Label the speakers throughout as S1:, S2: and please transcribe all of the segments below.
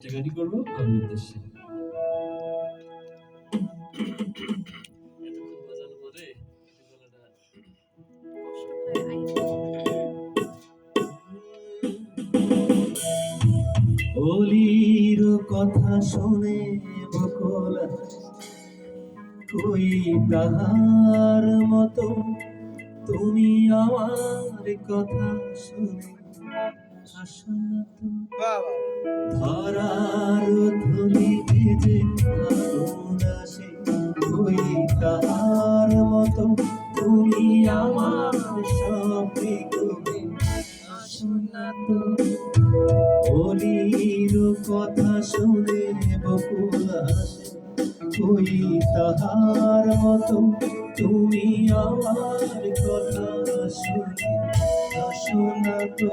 S1: এটা রেডি করবো আমার উদ্দেশ্যে। এতক্ষণ বাজানো পরে গলাটা কষ্ট অলির কথা শুনে বকল কই তাহার মতো তুমি আমার কথা শুনে হাসো না তো। ধরার ধুলি ভেজে আগুন আসে কই তাহার মতো তুমি আমার স্বপ্নে তুমি হাসো না তো। অলির কথা শুনে বকুল আসে কই তাহার মতো তুমি আমার কথা শুনে হাসো না তো।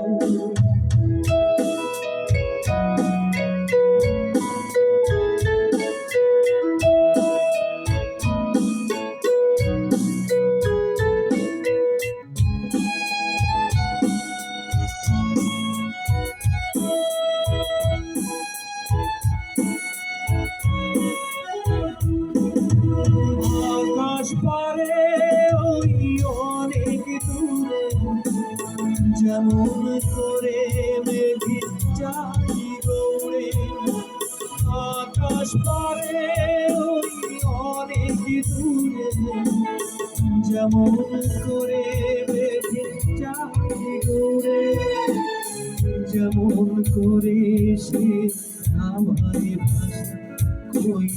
S1: আকাশ পারে ওই অনেক দূরে যেমন করে মেঘে যাই গৌড়ে। আকাশ পারে ওই অনেক দূরে যেমন করে মেঘে যাই গৌড়ে। যেমন করে সে আমায় ভাষা কই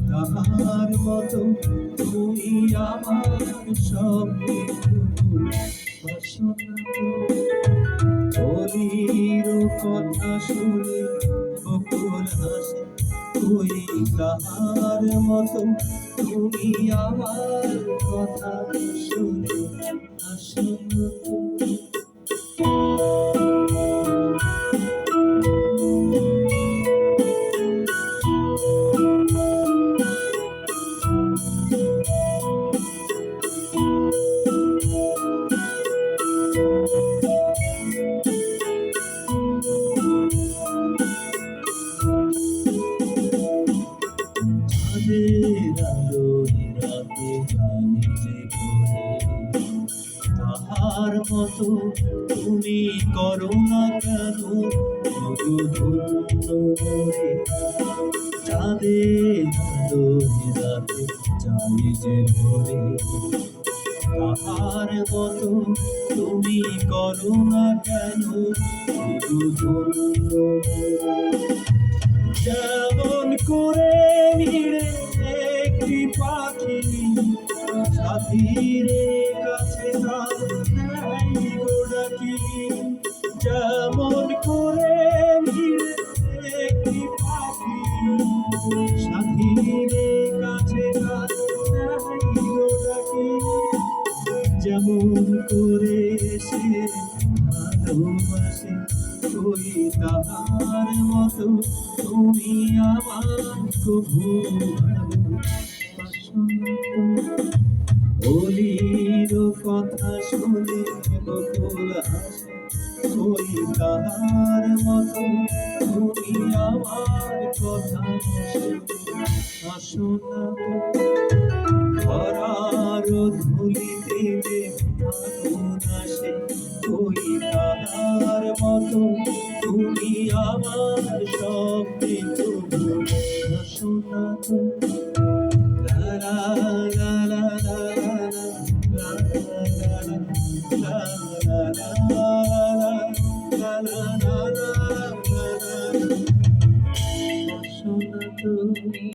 S1: তাহার মতো তুমি আমার স্বপ্নে হাসো না তো। অলির কথা শুনে বকুল হাসে কই তাহার মতো তুমি আমার কথা শুনে হাসো না তো। তাহার মতো তুমি করো না কেন চাঁদের রাতে চাই যে ভরে। তাহার মতো তুমি করো না কেন যেমন করে নিড়ে একটি পাখি সাথীর কাছে তার নেই গো ডাকি। যেমন করে নিড়ে একটি পাখি সাথীর কাছে তার নেই গো ডাকি। যেমন করে সে ভালোবাসে কই তাহার মতো তুমি আমার কভু ভালোবাসো না তো। অলির কথা শুনে বকুল হাসে কই তাহার মতো তুমি আমার কথা শুনে হাসো না তো। ধরার ধুলিতে যে আগুন আসে কই তাহার মতো তুমি আমার স্বপ্নে তবু হাসো না তো।